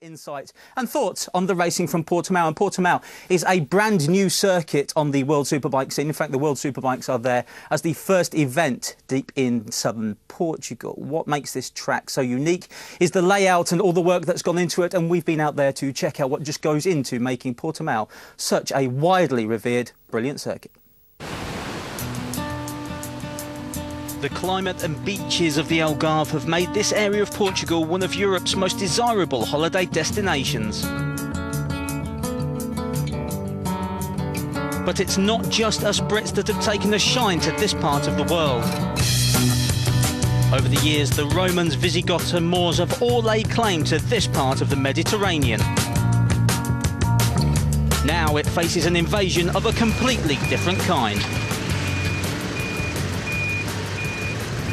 Insights and thoughts on the racing from Portimao. And Portimao is a brand new circuit on the World Superbike scene. In fact, the World Superbikes are there as the first event deep in southern Portugal. What makes this track so unique is the layout and all the work that's gone into it, and we've been out there to check out what just goes into making Portimao such a widely revered, brilliant circuit. The climate and beaches of the Algarve have made this area of Portugal one of Europe's most desirable holiday destinations. But it's not just us Brits that have taken a shine to this part of the world. Over the years, the Romans, Visigoths and Moors have all laid claim to this part of the Mediterranean. Now it faces an invasion of a completely different kind.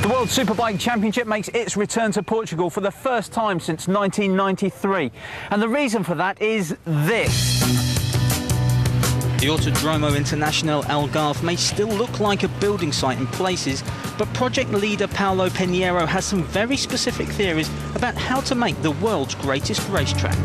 The World Superbike Championship makes its return to Portugal for the first time since 1993. And the reason for that is this. The Autodromo Internacional Algarve may still look like a building site in places, but project leader Paulo Pinheiro has some very specific theories about how to make the world's greatest racetrack.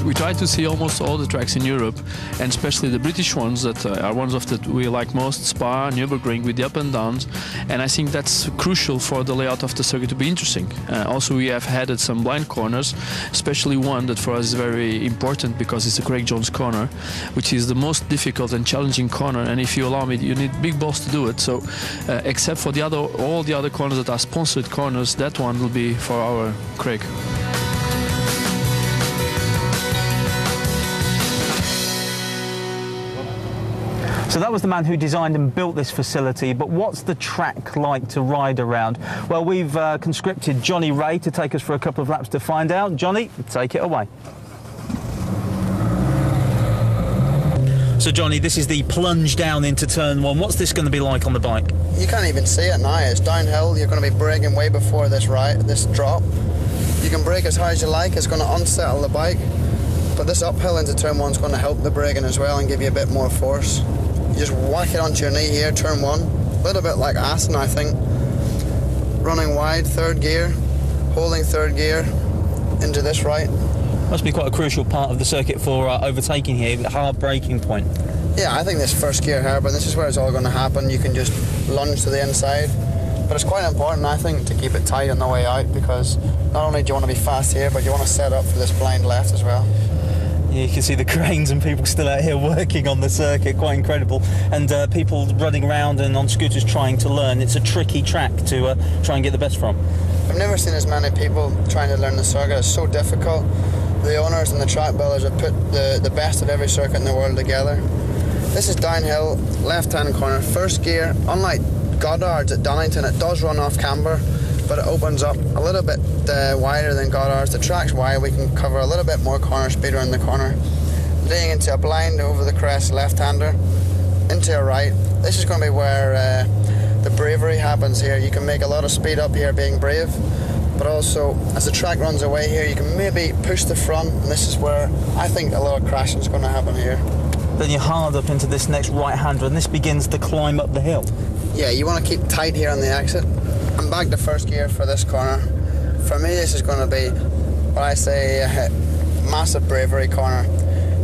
We try to see almost all the tracks in Europe, and especially the British ones that are ones of that we like most, Spa, Nürburgring, with the up and downs, and I think that's crucial for the layout of the circuit to be interesting. Also, we have added some blind corners, especially one that for us is very important because it's the Craig Jones corner, which is the most difficult and challenging corner, and if you allow me, you need big balls to do it. So except for all the other corners that are sponsored corners, that one will be for our Craig. So that was the man who designed and built this facility, but what's the track like to ride around? Well, we've conscripted Johnny Ray to take us for a couple of laps to find out. Johnny, take it away. So Johnny, this is the plunge down into turn one. What's this going to be like on the bike? You can't even see it now. It's downhill. You're going to be braking way before this drop. You can brake as high as you like. It's going to unsettle the bike. But this uphill into turn one is going to help the braking as well and give you a bit more force. You just whack it onto your knee here, turn one. A little bit like Aston, I think. Running wide, third gear, holding third gear into this right. Must be quite a crucial part of the circuit for overtaking here, the hard braking point. Yeah, I think this first gear hairpin, this is where it's all going to happen. You can just lunge to the inside. But it's quite important, I think, to keep it tight on the way out, because not only do you want to be fast here, but you want to set up for this blind left as well. You can see the cranes and people still out here working on the circuit, quite incredible. And people running around and on scooters trying to learn. It's a tricky track to try and get the best from. I've never seen as many people trying to learn the circuit. It's so difficult. The owners and the track builders have put the best of every circuit in the world together. This is downhill, left-hand corner, first gear. Unlike Goddard's at Donington, it does run off camber, but it opens up a little bit wider than Goddard's. The track's wide, we can cover a little bit more corner speed around the corner. Laying into a blind over the crest, left-hander, into a right. This is going to be where the bravery happens here. You can make a lot of speed up here being brave, but also as the track runs away here, you can maybe push the front, and this is where I think a lot of crashing is going to happen here. Then you're hard up into this next right-hander, and this begins the climb up the hill. Yeah, you want to keep tight here on the exit. I'm back to first gear for this corner. For me, this is going to be what I say a massive bravery corner.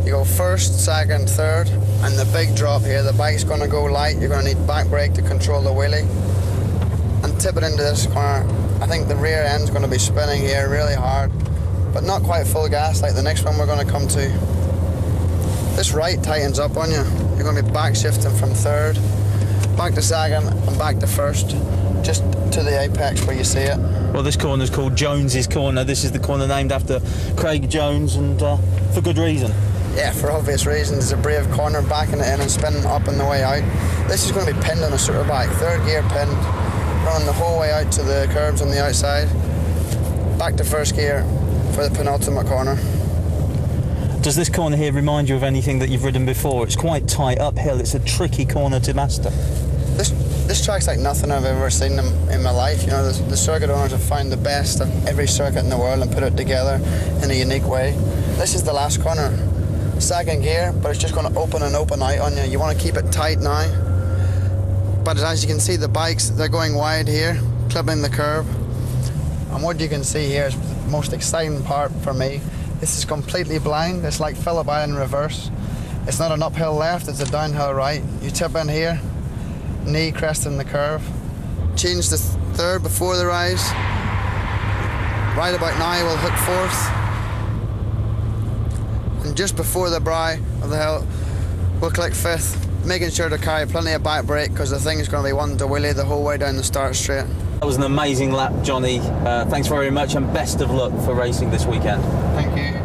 You go first, second, third, and the big drop here, the bike's going to go light. You're going to need back brake to control the wheelie. And tip it into this corner. I think the rear end's going to be spinning here really hard, but not quite full gas like the next one we're going to come to. This right tightens up on you. You're going to be back shifting from third, back to second, and back to first, just to the apex where you see it. Well, this corner is called Jones's Corner. This is the corner named after Craig Jones, and for good reason. Yeah, for obvious reasons. It's a brave corner, backing it in and spinning up on the way out. This is going to be pinned on a superbike, third gear pinned, running the whole way out to the curbs on the outside. Back to first gear for the penultimate corner. Does this corner here remind you of anything that you've ridden before? It's quite tight uphill. It's a tricky corner to master. This track's like nothing I've ever seen in my life. You know, the circuit owners have found the best of every circuit in the world and put it together in a unique way. This is the last corner. Second gear, but it's just going to open and open out on you. You want to keep it tight now. But as you can see, the bikes, they're going wide here, clipping the curb. And what you can see here is the most exciting part for me. This is completely blind. It's like Phillip Island in reverse. It's not an uphill left, it's a downhill right. You tip in here, knee cresting the curve. Change the third before the rise. Right about now we'll hook fourth. And just before the brow of the hill, we'll click fifth, making sure to carry plenty of back brake because the thing is going to be one to wheelie the whole way down the start straight. That was an amazing lap, Johnny. Thanks very much and best of luck for racing this weekend. Thank you.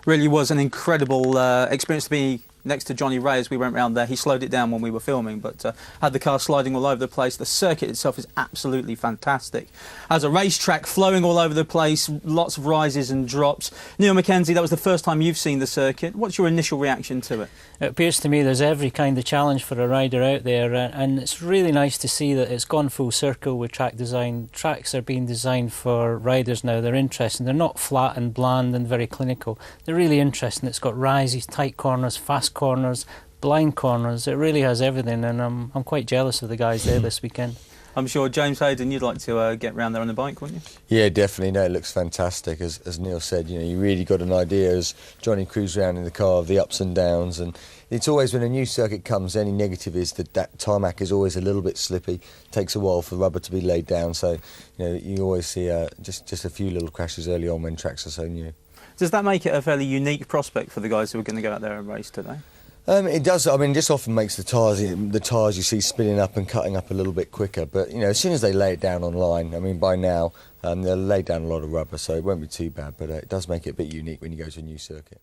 Really was an incredible experience to be next to Johnny Ray as we went round there. He slowed it down when we were filming, but had the car sliding all over the place. The circuit itself is absolutely fantastic. As a racetrack, flowing all over the place, lots of rises and drops. Neil Mackenzie, that was the first time you've seen the circuit. What's your initial reaction to it? It appears to me there's every kind of challenge for a rider out there, and it's really nice to see that it's gone full circle with track design. Tracks are being designed for riders now. They're interesting. They're not flat and bland and very clinical. They're really interesting. It's got rises, tight corners, fast corners, blind corners. It really has everything, and I'm quite jealous of the guys there this weekend. I'm sure, James Hayden, you'd like to get round there on the bike, wouldn't you? Yeah, definitely. No, it looks fantastic. As Neil said, you know, you really got an idea as Johnny cruised around in the car of the ups and downs. And it's always when a new circuit comes, any negative is that tarmac is always a little bit slippy. Takes a while for the rubber to be laid down. So, you know, you always see just a few little crashes early on when tracks are so new. Does that make it a fairly unique prospect for the guys who are going to go out there and race today? It does. I mean, this often makes the tyres you see spinning up and cutting up a little bit quicker. But you know, as soon as they lay it down on line, I mean, by now they'll lay down a lot of rubber, so it won't be too bad. But it does make it a bit unique when you go to a new circuit.